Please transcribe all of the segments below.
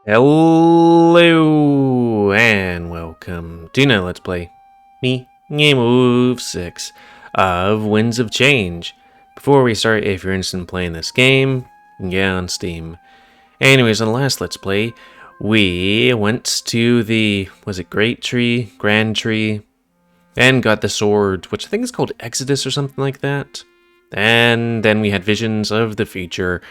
Hello and welcome to another Let's Play. Me, GamerWolfSix of Winds of Change. Before we start, if you're interested in playing this game, you can get it on Steam. Anyways, on the last Let's Play, we went to the, Great Tree, Grand Tree, and got the sword, which I think is called Exodus or something like that. And then we had visions of the future,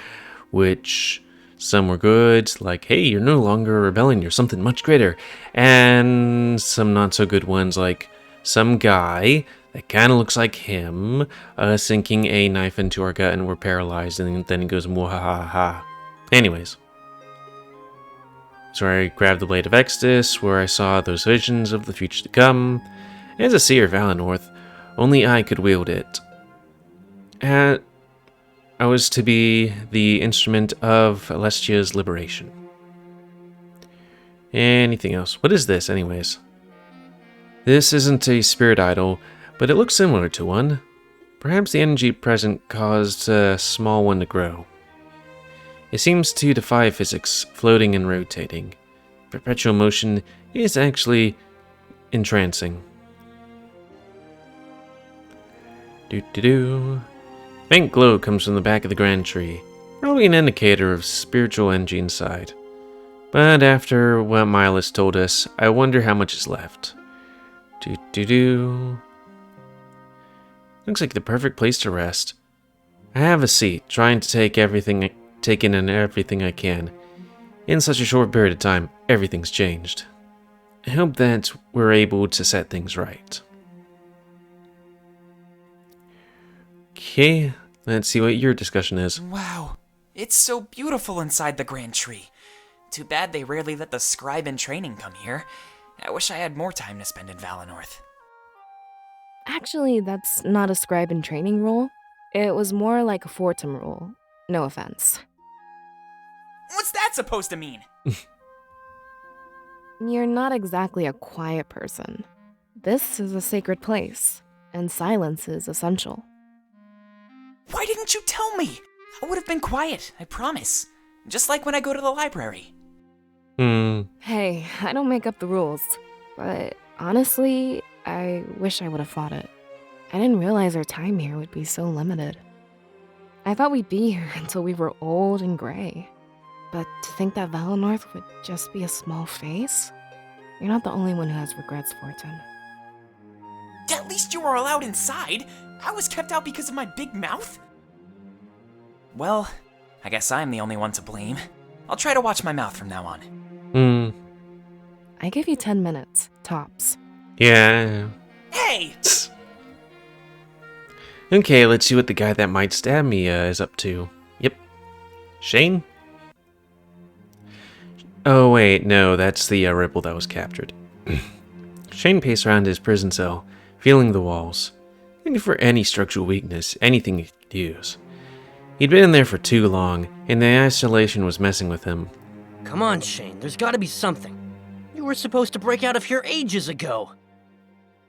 which some were good, like, hey, you're no longer a rebellion, you're something much greater. And some not so good ones, like some guy that kind of looks like him, sinking a knife into our gut and we're paralyzed, and then he goes, mwahaha. Anyways. So I grabbed the Blade of Exodus, where I saw those visions of the future to come. As a seer of Valinorth, only I could wield it. And I was to be the instrument of Alestia's liberation. Anything else? What is this, anyways? This isn't a spirit idol, but it looks similar to one. Perhaps the energy present caused a small one to grow. It seems to defy physics, floating and rotating. Perpetual motion is actually entrancing. Faint glow comes from the back of the grand tree, probably an indicator of spiritual energy inside. But after what Milas told us, I wonder how much is left. Looks like the perfect place to rest. I have a seat, trying to take in everything I can. In such a short period of time, everything's changed. I hope that we're able to set things right. Okay, let's see what your discussion is. Wow, it's so beautiful inside the Grand Tree. Too bad they rarely let the scribe in training come here. I wish I had more time to spend in Valinorth. Actually, that's not a scribe in training rule. It was more like a Fortum rule. No offense. What's that supposed to mean? You're not exactly a quiet person. This is a sacred place, and silence is essential. Why didn't you tell me? I would have been quiet, I promise. Just like when I go to the library. Hey, I don't make up the rules. But honestly, I wish I would have fought it. I didn't realize our time here would be so limited. I thought we'd be here until we were old and gray. But to think that Valinorth would just be a small face? You're not the only one who has regrets, Fortune. At least you were allowed inside. I was kept out because of my big mouth? Well, I guess I'm the only one to blame. I'll try to watch my mouth from now on. I give you 10 minutes, tops. Yeah. Hey! Okay, let's see what the guy that might stab me is up to. Yep. Shane? Oh wait, no, that's the rebel that was captured. Shane paced around his prison cell, feeling the walls. Looking for any structural weakness, anything he could use. He'd been in there for too long, and the isolation was messing with him. Come on, Shane, there's gotta be something. You were supposed to break out of here ages ago.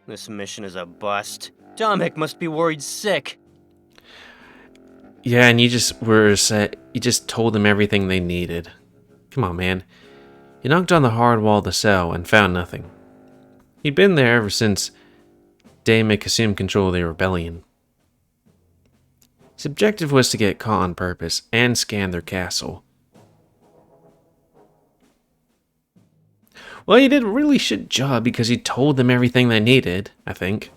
This mission is a bust. Dominic must be worried sick. Yeah, and you just told them everything they needed. Come on, man. You knocked on the hard wall of the cell and found nothing. He'd been there ever since Damick assumed control of the rebellion. His objective was to get caught on purpose and scan their castle. Well, he did a really shit job because he told them everything they needed, I think.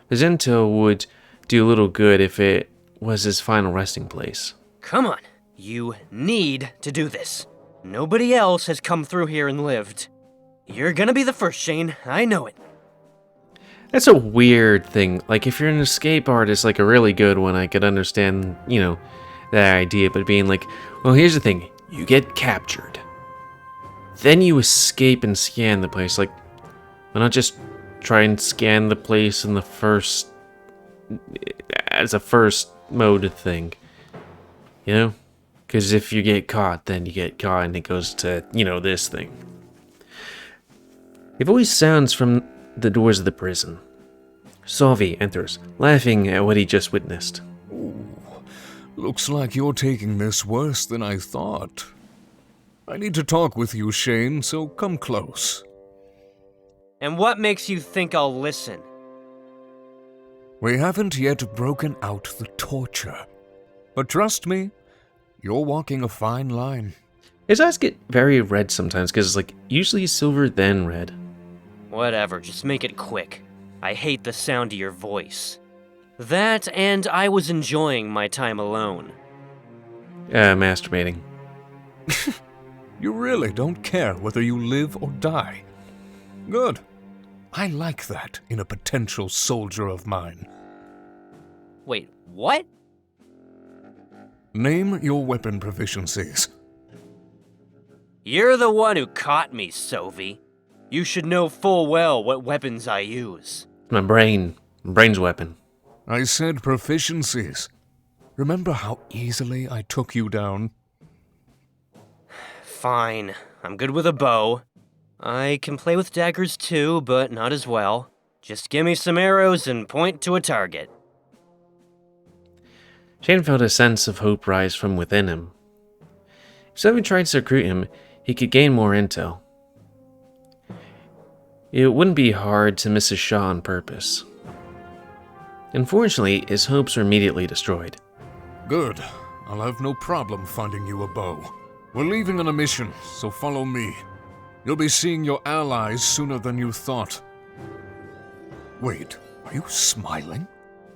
His intel would do a little good if it was his final resting place. Come on, you need to do this. Nobody else has come through here and lived. You're gonna be the first, Shane, I know it. That's a weird thing. Like, if you're an escape artist, like a really good one, I could understand, that idea. But being like, well, here's the thing. You get captured. Then you escape and scan the place. Like, why not just try and scan the place in the first... as a first mode thing? You know? Because if you get caught, then you get caught and it goes to, this thing. A voice sounds from the doors of the prison. Solvi enters, laughing at what he just witnessed. Ooh, looks like you're taking this worse than I thought. I need to talk with you, Shane, so come close. And what makes you think I'll listen? We haven't yet broken out the torture. But trust me, you're walking a fine line. His eyes get very red sometimes because it's like usually silver then red. Whatever, just make it quick. I hate the sound of your voice. That and I was enjoying my time alone. Masturbating. You really don't care whether you live or die. Good. I like that in a potential soldier of mine. Wait, what? Name your weapon proficiencies. You're the one who caught me, Sophie. You should know full well what weapons I use. My brain. My brain's a weapon. I said proficiencies. Remember how easily I took you down? Fine. I'm good with a bow. I can play with daggers too, but not as well. Just give me some arrows and point to a target. Shane felt a sense of hope rise from within him. If someone tried to recruit him, he could gain more intel. It wouldn't be hard to miss his shot on purpose. Unfortunately, his hopes were immediately destroyed. Good. I'll have no problem finding you a bow. We're leaving on a mission, so follow me. You'll be seeing your allies sooner than you thought. Wait, are you smiling?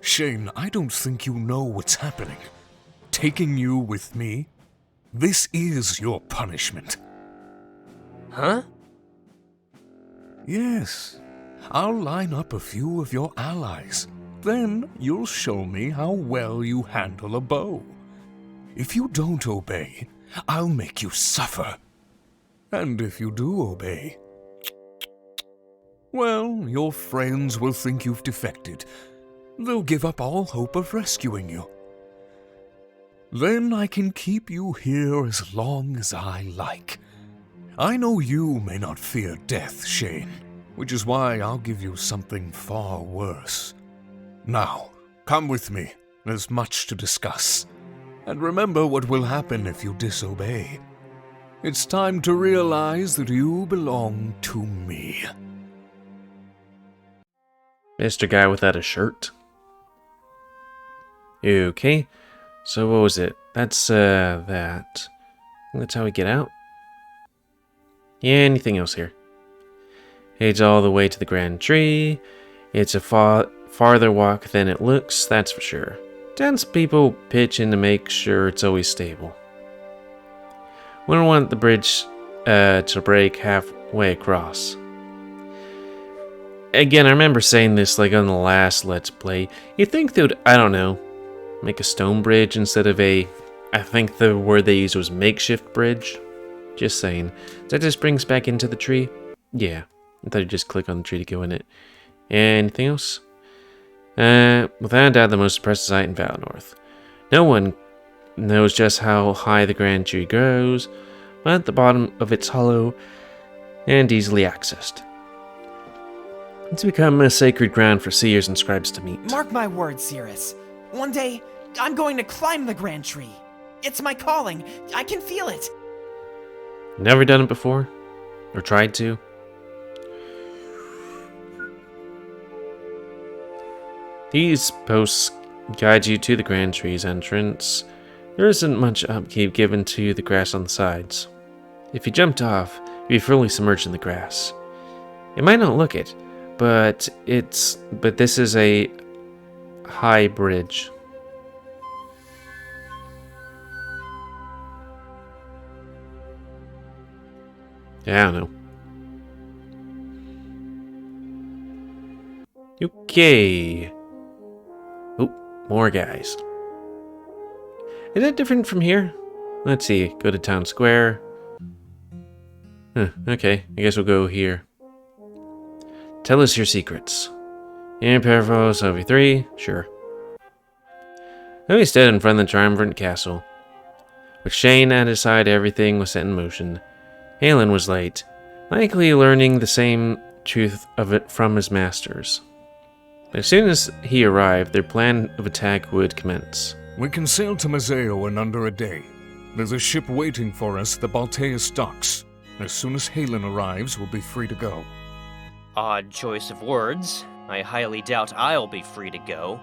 Shane, I don't think you know what's happening. Taking you with me? This is your punishment. Huh? Yes. I'll line up a few of your allies. Then you'll show me how well you handle a bow. If you don't obey, I'll make you suffer. And if you do obey, well, your friends will think you've defected. They'll give up all hope of rescuing you. Then I can keep you here as long as I like. I know you may not fear death, Shane, which is why I'll give you something far worse. Now, come with me. There's much to discuss. And remember what will happen if you disobey. It's time to realize that you belong to me. Mr. Guy without a shirt. Okay, so what was it? That's, that. That's how we get out. Yeah, anything else here? Heads all the way to the Grand Tree. It's a farther walk than it looks, that's for sure. Dense people pitch in to make sure it's always stable. Wouldn't want the bridge to break halfway across. Again, I remember saying this like on the last Let's Play. You'd think they would, I don't know, make a stone bridge instead of a, I think the word they used was makeshift bridge. Just saying. That just brings back into the tree? Yeah. I thought you'd just click on the tree to go in it. Anything else? Without doubt the most impressive sight in Valinorth. No one knows just how high the Grand Tree grows, but at the bottom of it's hollow and easily accessed. It's become a sacred ground for seers and scribes to meet. Mark my words, Cirrus. One day, I'm going to climb the Grand Tree. It's my calling. I can feel it. Never done it before? Or tried to? These posts guide you to the Grand Tree's entrance. There isn't much upkeep given to the grass on the sides. If you jumped off, you'd be fully submerged in the grass. It might not look it, but this is a high bridge. Yeah, I don't know. Okay. Oh, more guys. Is that different from here? Let's see. Go to town square. Okay, I guess we'll go here. Tell us your secrets. Imperfos over 3? Sure. We stood in front of the triumphant castle. With Shane at his side, everything was set in motion. Alan was late, likely learning the same truth of it from his masters. But as soon as he arrived, their plan of attack would commence. We can sail to Mazeo in under a day. There's a ship waiting for us at the Balteus docks. As soon as Halen arrives, we'll be free to go. Odd choice of words. I highly doubt I'll be free to go.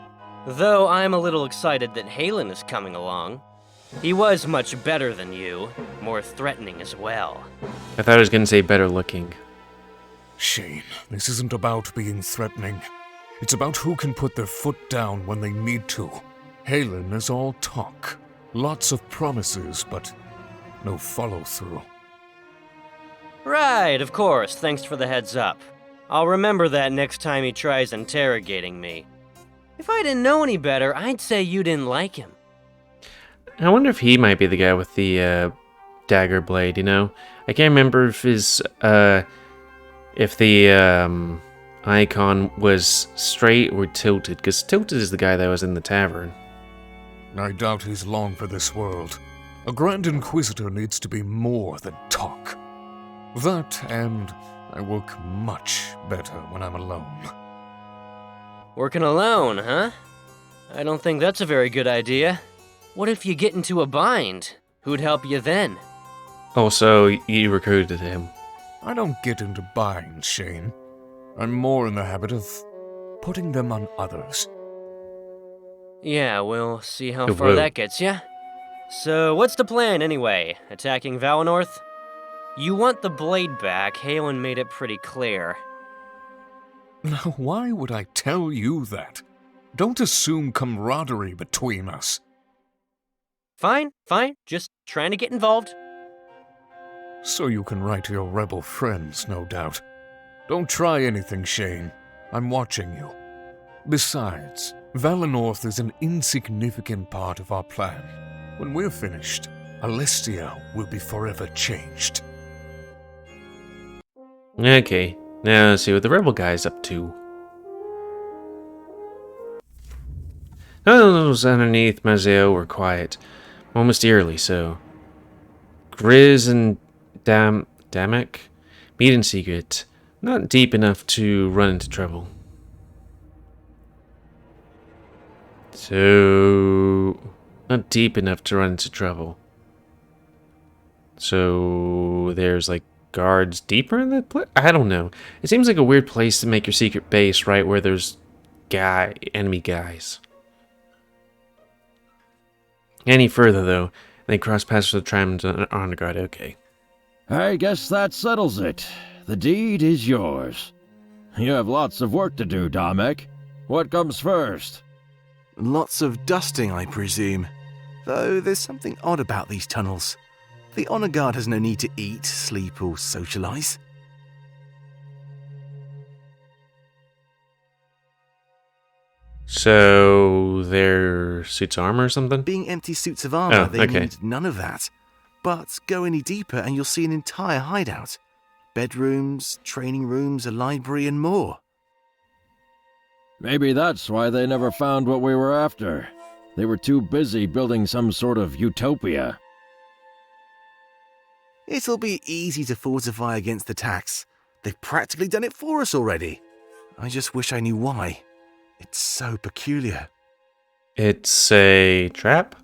Though I'm a little excited that Halen is coming along. He was much better than you, more threatening as well. I thought I was going to say better looking. Shane, this isn't about being threatening. It's about who can put their foot down when they need to. Halen is all talk. Lots of promises, but no follow-through. Right, of course. Thanks for the heads up. I'll remember that next time he tries interrogating me. If I didn't know any better, I'd say you didn't like him. I wonder if he might be the guy with the dagger blade, you know? I can't remember if the icon was straight or tilted, because tilted is the guy that was in the tavern. I doubt he's long for this world. A Grand Inquisitor needs to be more than talk. That, and I work much better when I'm alone. Working alone, huh? I don't think that's a very good idea. What if you get into a bind? Who'd help you then? Also, you recruited him. I don't get into binds, Shane. I'm more in the habit of putting them on others. Yeah, we'll see how far that gets ya. So, what's the plan anyway? Attacking Valinorth? You want the blade back, Halen made it pretty clear. Now, why would I tell you that? Don't assume camaraderie between us. Fine, just trying to get involved. So you can write to your rebel friends, no doubt. Don't try anything, Shane. I'm watching you. Besides, Valinorth is an insignificant part of our plan. When we're finished, Alestia will be forever changed. Okay, now let's see what the rebel guy's up to. Those underneath Mazeo were quiet, almost eerily so. Grizz and Damek meet in secret, not deep enough to run into trouble. So, not deep enough to run into trouble. So, there's like guards deeper in that place? I don't know. It seems like a weird place to make your secret base, right where there's enemy guys. Any further, though, they cross paths with the Tram's honor guard. Okay. I guess that settles it. The deed is yours. You have lots of work to do, Damek. What comes first? Lots of dusting, I presume. Though there's something odd about these tunnels. The honor guard has no need to eat, sleep, or socialize. So, they're suits of armor or something? Being empty suits of armor, they need none of that. But go any deeper and you'll see an entire hideout. Bedrooms, training rooms, a library, and more. Maybe that's why they never found what we were after. They were too busy building some sort of utopia. It'll be easy to fortify against attacks. They've practically done it for us already. I just wish I knew why. It's so peculiar. It's a trap?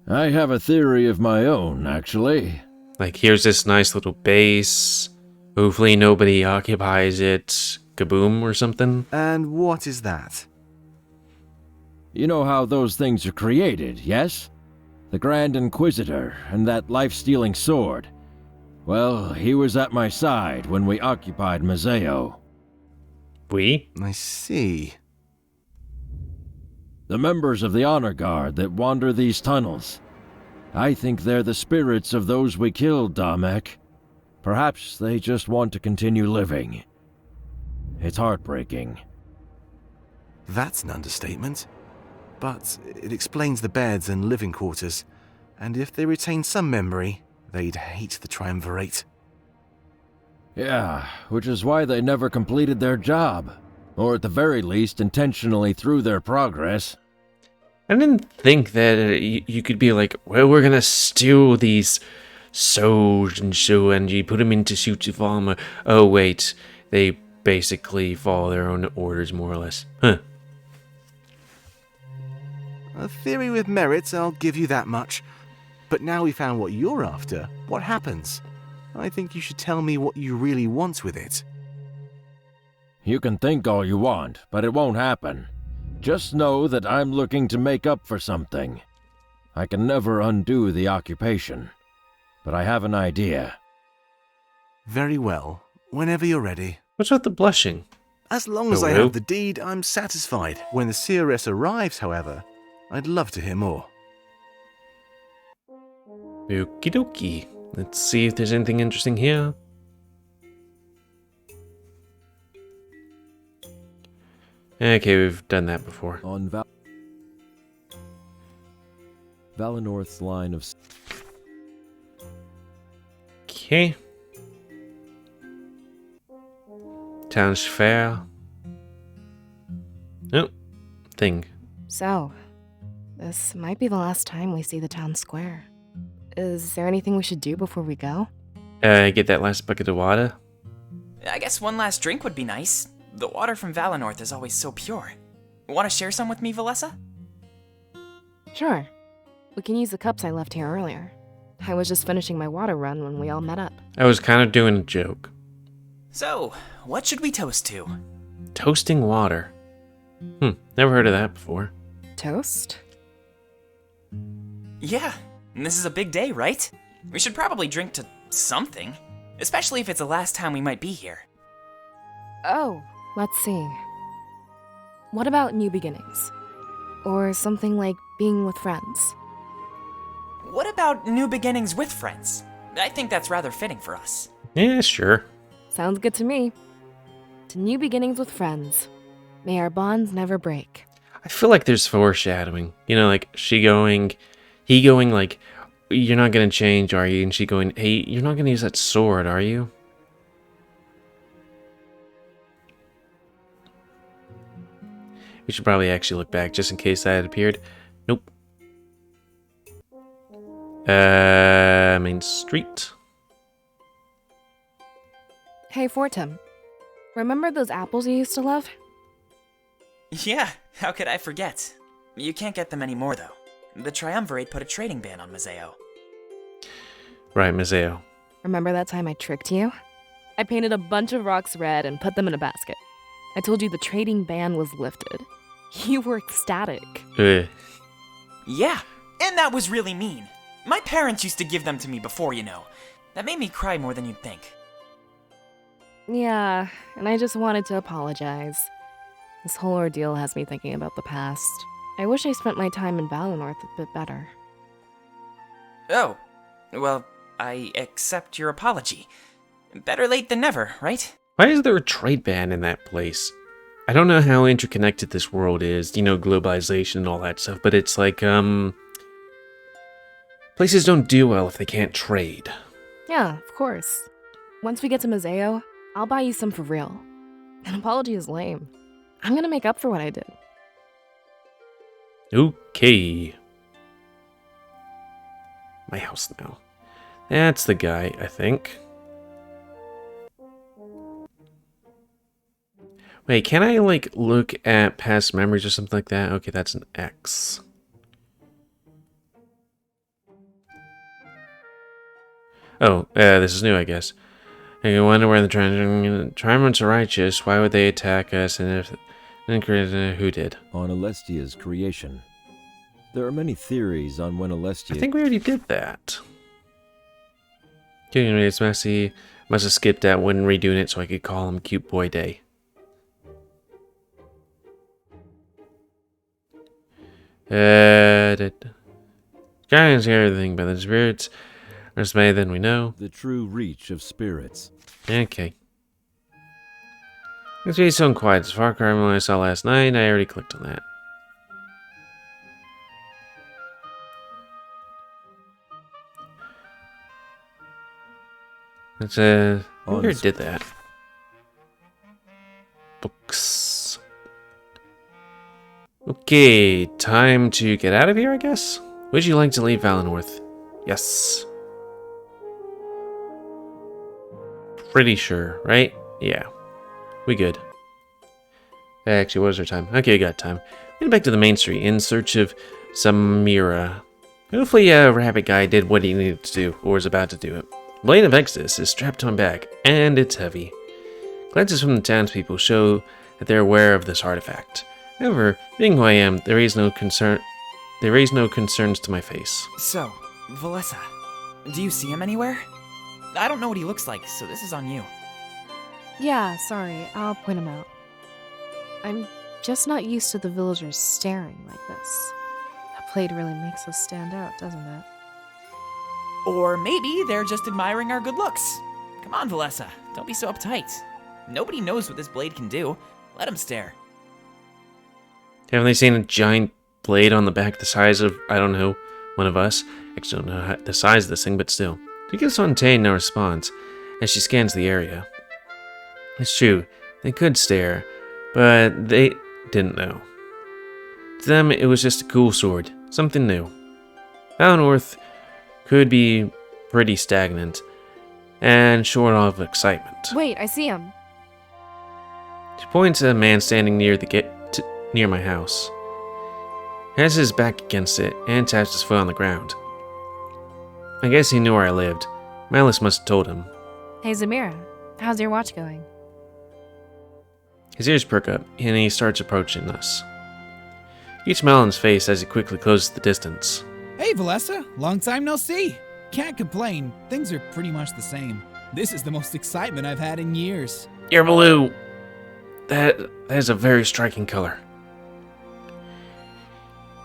I have a theory of my own, actually. Like, here's this nice little base. Hopefully nobody occupies it. Kaboom or something? And what is that? You know how those things are created, yes? The Grand Inquisitor and that life-stealing sword. Well, he was at my side when we occupied Mazeo. We? I see. The members of the Honor Guard that wander these tunnels. I think they're the spirits of those we killed, Damek. Perhaps they just want to continue living. It's heartbreaking. That's an understatement. But it explains the beds and living quarters. And if they retain some memory, they'd hate the Triumvirate. Yeah, which is why they never completed their job. Or at the very least, intentionally threw their progress. I didn't think that you could be like, well, we're gonna steal these souls and you put them into suits of armor. Oh, wait, they basically follow their own orders, more or less. Huh. A theory with merit, I'll give you that much. But now we found what you're after, what happens? I think you should tell me what you really want with it. You can think all you want, but it won't happen. Just know that I'm looking to make up for something. I can never undo the occupation, but I have an idea. Very well. Whenever you're ready. What's with the blushing? As long as I have the deed, I'm satisfied. When the CRS arrives, however, I'd love to hear more. Okie dokie. Let's see if there's anything interesting here. Okay, we've done that before. On Valinorth's line of... Okay. Town's fair. Oh, thing. So, this might be the last time we see the town square. Is there anything we should do before we go? Get that last bucket of water. I guess one last drink would be nice. The water from Valinorth is always so pure. Want to share some with me, Valessa? Sure. We can use the cups I left here earlier. I was just finishing my water run when we all met up. I was kind of doing a joke. So, what should we toast to? Toasting water. Never heard of that before. Toast? Yeah, and this is a big day, right? We should probably drink to something. Especially if it's the last time we might be here. Oh, let's see. What about new beginnings? Or something like being with friends? What about new beginnings with friends? I think that's rather fitting for us. Yeah, sure. Sounds good to me. To new beginnings with friends. May our bonds never break. I feel like there's foreshadowing. You know, like he going like, you're not gonna change, are you? And she going, hey, you're not gonna use that sword, are you? We should probably actually look back just in case that had appeared. Nope. Main street. Hey, Fortem. Remember those apples you used to love? Yeah, how could I forget? You can't get them anymore, though. The Triumvirate put a trading ban on Mazeo. Right, Mazeo. Remember that time I tricked you? I painted a bunch of rocks red and put them in a basket. I told you the trading ban was lifted. You were ecstatic. Yeah, and that was really mean. My parents used to give them to me before, you know. That made me cry more than you'd think. Yeah, and I just wanted to apologize. This whole ordeal has me thinking about the past. I wish I spent my time in Valinorth a bit better. Oh, well, I accept your apology. Better late than never, right? Why is there a trade ban in that place? I don't know how interconnected this world is, you know, globalization and all that stuff, but it's like, places don't do well if they can't trade. Yeah, of course. Once we get to Mazeo, I'll buy you some for real. An apology is lame. I'm gonna make up for what I did. Okay. My house now. That's the guy, I think. Wait, can I, like, look at past memories or something like that? Okay, that's an X. Oh, this is new, I guess. I wonder where the Triumvirates are righteous. Why would they attack us? And if who did? On Alestia's creation. There are many theories on when Alestia... I think we already did that. It's messy. Must have skipped that when redoing it so I could call him Cute Boy Day. Guidance hear everything but the spirits are smarter than we know. The true reach of spirits. Okay. It's really so quiet. It's Far Cry I saw last night. I already clicked on that. It's I already did that. Books. Okay, time to get out of here, I guess. Would you like to leave Valinorth? Yes. Pretty sure, right? Yeah. We good. Actually, what was our time? Okay, I got time. Get back to the main street in search of Zamira. Hopefully, Rabbit Guy did what he needed to do, or was about to do it. Blade of Exodus is strapped on back, and it's heavy. Glances from the townspeople show that they're aware of this artifact. However, being who I am, they raise no concerns to my face. So, Valessa, do you see him anywhere? I don't know what he looks like, so this is on you. Yeah, sorry, I'll point him out. I'm just not used to the villagers staring like this. That blade really makes us stand out, doesn't it? Or maybe they're just admiring our good looks. Come on, Valessa, don't be so uptight. Nobody knows what this blade can do. Let him stare. Haven't they seen a giant blade on the back the size of, I don't know, one of us? Actually, don't know the size of this thing, but still. She gives Fontaine no response as she scans the area. It's true, they could stare, but they didn't know. To them, it was just a cool sword, something new. Valinorth could be pretty stagnant and short of excitement. Wait, I see him. She points at a man standing near the gate near my house. He has his back against it and taps his foot on the ground. I guess he knew where I lived. Malice must have told him. Hey, Zamira, how's your watch going? His ears perk up, and he starts approaching us. Huge smile on his face as he quickly closes the distance. Hey, Valessa, long time no see. Can't complain, things are pretty much the same. This is the most excitement I've had in years. You're blue! That is a very striking color.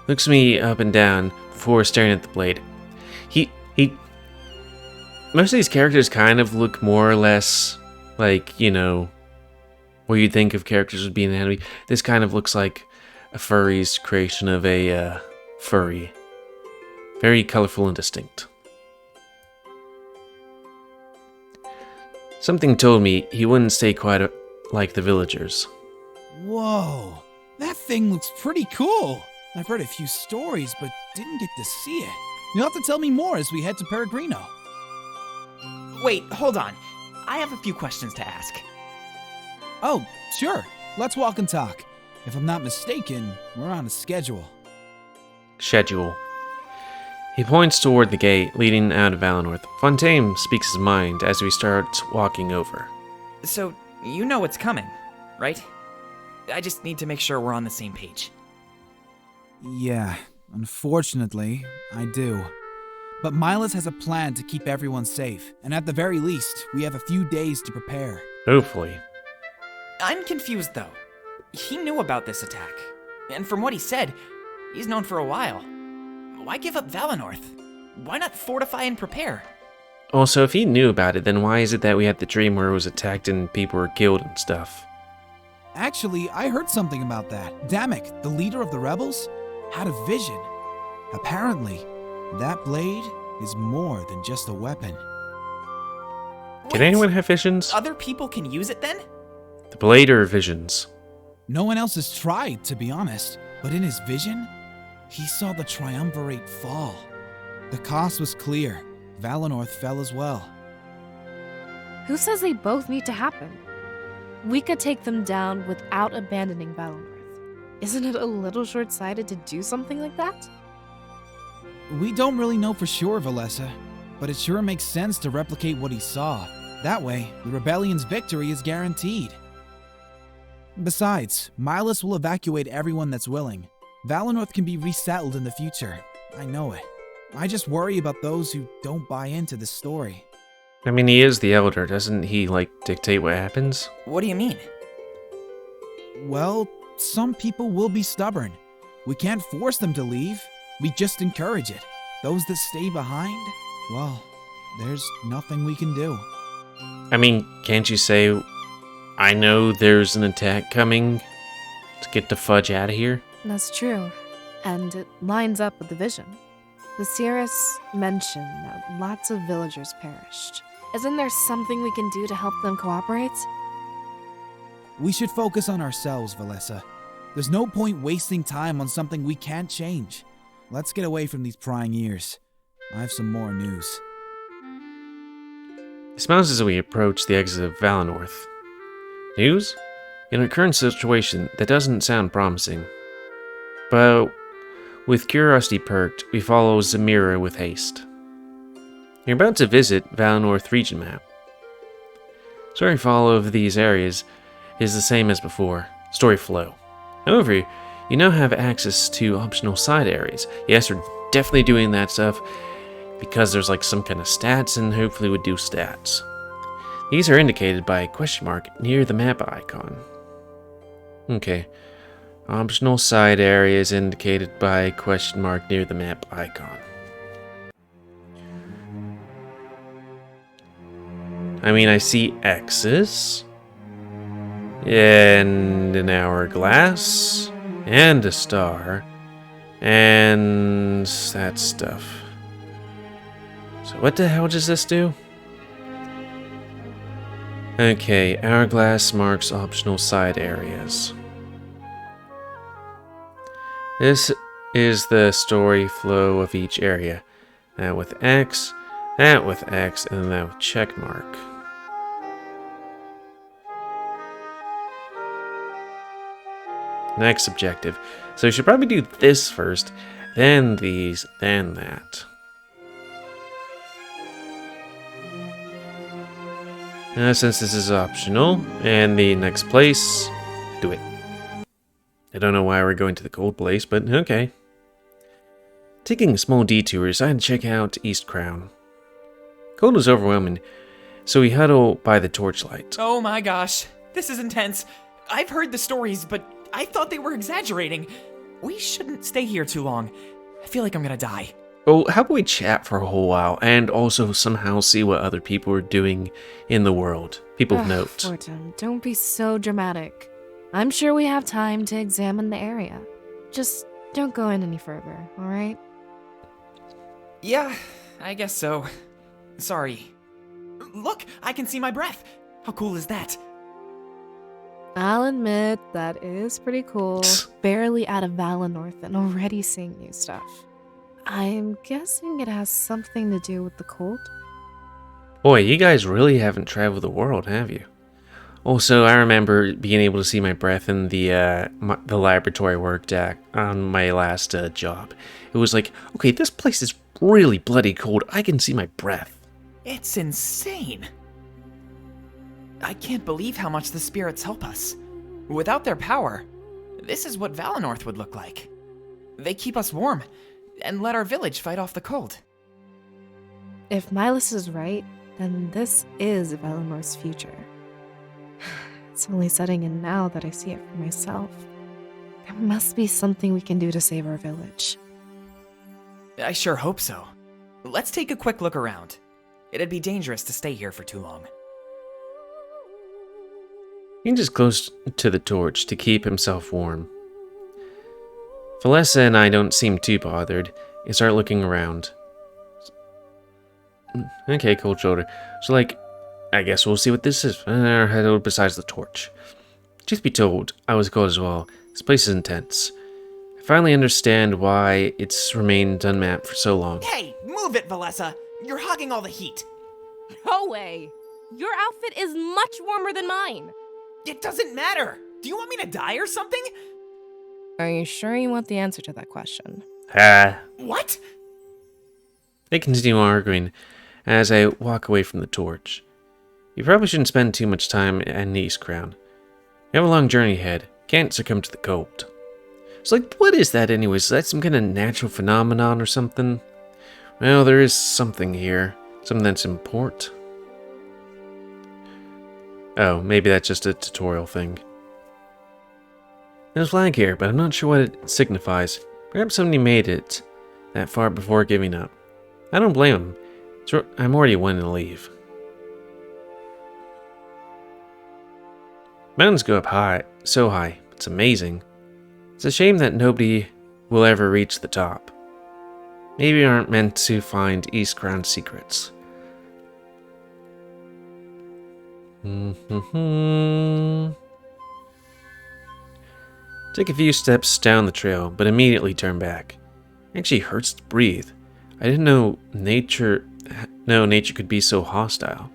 Looks me up and down before staring at the blade. Most of these characters kind of look more or less like, you know, what you'd think of characters would be in anime. This kind of looks like a furry's creation of a furry. Very colorful and distinct. Something told me he wouldn't stay quite like the villagers. Whoa, that thing looks pretty cool. I've read a few stories, but didn't get to see it. You'll have to tell me more as we head to Peregrino. Wait, hold on. I have a few questions to ask. Oh, sure. Let's walk and talk. If I'm not mistaken, we're on a schedule. Schedule. He points toward the gate leading out of Valinorth. Fontaine speaks his mind as we start walking over. So, you know what's coming, right? I just need to make sure we're on the same page. Yeah, unfortunately, I do. But Milas has a plan to keep everyone safe, and at the very least, we have a few days to prepare. Hopefully. I'm confused, though. He knew about this attack, and from what he said, he's known for a while. Why give up Valinorth? Why not fortify and prepare? Also, if he knew about it, then why is it that we had the dream where it was attacked and people were killed and stuff? Actually, I heard something about that. Damek, the leader of the rebels, had a vision. Apparently, that blade is more than just a weapon. Can anyone have visions? Other people can use it then? The blade or visions? No one else has tried, to be honest. But in his vision, he saw the triumvirate fall. The cost was clear. Valinorth fell as well. Who says they both need to happen? We could take them down without abandoning Valinorth. Isn't it a little short-sighted to do something like that? We don't really know for sure, Valessa, but it sure makes sense to replicate what he saw. That way, the rebellion's victory is guaranteed. Besides, Milas will evacuate everyone that's willing. Valinorth can be resettled in the future. I know it. I just worry about those who don't buy into the story. I mean, he is the Elder. Doesn't he, like, dictate what happens? What do you mean? Well, some people will be stubborn. We can't force them to leave. We just encourage it. Those that stay behind, well, there's nothing we can do. I mean, can't you say, I know there's an attack coming to get the fudge out of here? That's true. And it lines up with the vision. The Cirrus mentioned that lots of villagers perished. Isn't there something we can do to help them cooperate? We should focus on ourselves, Valessa. There's no point wasting time on something we can't change. Let's get away from these prying ears. I have some more news. It smells as we approach the exit of Valinorth. News? In our current situation, that doesn't sound promising. But With curiosity perked, we follow Zamira with haste. You're about to visit Valinorth region map. Story flow of these areas is the same as before. Story flow. However, you now have access to optional side areas. Yes, we're definitely doing that stuff because there's like some kind of stats and hopefully would do stats. These are indicated by a question mark near the map icon. Okay. Optional side areas indicated by a question mark near the map icon. I mean, I see X's, and an hourglass, and a star, and that stuff. So what the hell does this do? Okay, hourglass marks optional side areas. This is the story flow of each area. That with X, that with X, and that with check mark. Next objective. So we should probably do this first, then these, then that. Since this is optional, and the next place, do it. I don't know why we're going to the cold place, but okay. Taking a small detour, decided to check out East Crown. Cold is overwhelming, so we huddle by the torchlight. Oh my gosh, this is intense. I've heard the stories, but I thought they were exaggerating. We shouldn't stay here too long. I feel like I'm gonna die. Well, how about we chat for a whole while and also somehow see what other people are doing in the world? People of note. Fortune, don't be so dramatic. I'm sure we have time to examine the area. Just don't go in any further, alright? Yeah, I guess so. Sorry. Look, I can see my breath. How cool is that? I'll admit, that is pretty cool. Barely out of Valinorth and already seeing new stuff. I'm guessing it has something to do with the cold? Boy, you guys really haven't traveled the world, have you? Also, I remember being able to see my breath in the laboratory I worked at on my last job. It was like, okay, this place is really bloody cold. I can see my breath. It's insane. I can't believe how much the spirits help us. Without their power, this is what Valinorth would look like. They keep us warm and let our village fight off the cold. If Milas is right, then this is Valinorth's future. It's only setting in now that I see it for myself. There must be something we can do to save our village. I sure hope so. Let's take a quick look around. It'd be dangerous to stay here for too long. He just close to the torch to keep himself warm. Valessa and I don't seem too bothered and start looking around. Okay, cold shoulder. So like, I guess we'll see what this is. Our head besides the torch. Truth be told, I was cold as well. This place is intense. I finally understand why it's remained unmapped for so long. Hey, move it, Valessa! You're hogging all the heat. No way! Your outfit is much warmer than mine. It doesn't matter. Do you want me to die or something? Are you sure you want the answer to that question? What? They continue arguing as I walk away from the torch. You probably shouldn't spend too much time in East Crown. You have a long journey ahead. Can't succumb to the cold. It's like, what is that anyways? Is that some kind of natural phenomenon or something? Well, there is something here. Something that's important. Oh, maybe that's just a tutorial thing. There's a flag here, but I'm not sure what it signifies. Perhaps somebody made it that far before giving up. I don't blame him. I'm already wanting to leave. Mountains go up high, so high. It's amazing. It's a shame that nobody will ever reach the top. Maybe we aren't meant to find East Crown secrets. Take a few steps down the trail, but immediately turn back. It actually hurts to breathe. I didn't know nature could be so hostile.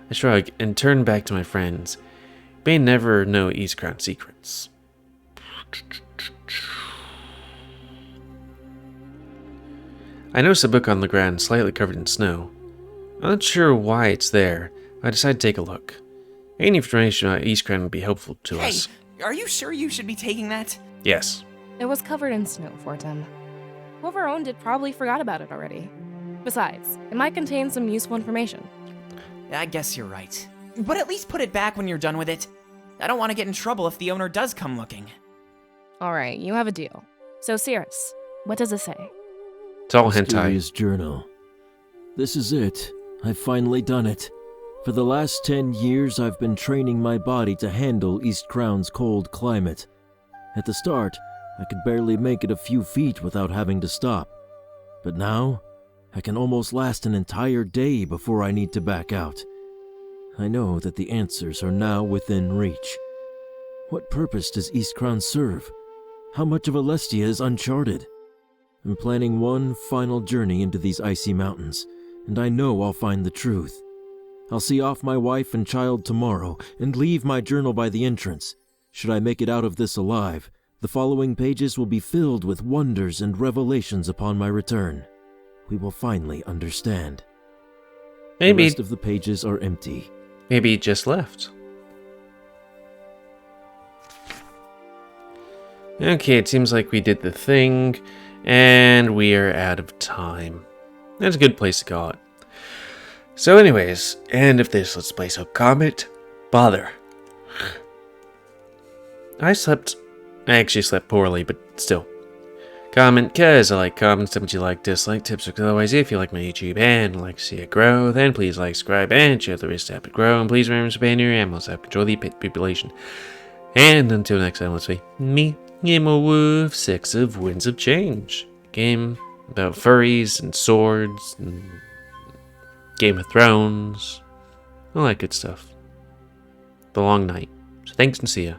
I shrug and turn back to my friends. May never know East Crown secrets. I noticed a book on the ground slightly covered in snow. I'm not sure why it's there. I decided to take a look. Any information on East Crown would be helpful to us. Hey, are you sure you should be taking that? Yes. It was covered in snow, Fortin. Whoever owned it probably forgot about it already. Besides, it might contain some useful information. I guess you're right. But at least put it back when you're done with it. I don't want to get in trouble if the owner does come looking. Alright, you have a deal. So, Cirrus, what does it say? It's all hentai. Mysterious journal. This is it. I've finally done it. For the last 10 years, I've been training my body to handle East Crown's cold climate. At the start, I could barely make it a few feet without having to stop. But now, I can almost last an entire day before I need to back out. I know that the answers are now within reach. What purpose does East Crown serve? How much of Alestia is uncharted? I'm planning one final journey into these icy mountains, and I know I'll find the truth. I'll see off my wife and child tomorrow, and leave my journal by the entrance. Should I make it out of this alive, the following pages will be filled with wonders and revelations upon my return. We will finally understand. Maybe. The rest of the pages are empty. Maybe he just left. Okay, it seems like we did the thing, and we are out of time. That's a good place to call it. So anyways, end of this Let's Play, so comment, bother. I actually slept poorly, but still. Comment, cause I like comments, tell me what you like, dislike, tips, or otherwise. If you like my YouTube and like to see it grow, then please like, subscribe, and share the rest to help it grow. And please remember to ban your animals to help control the population. And until next time, let's be me, GamerWolfSix of Winds of Change. Game about furries and swords and Game of Thrones, all that good stuff. The Long Night. So thanks and see ya.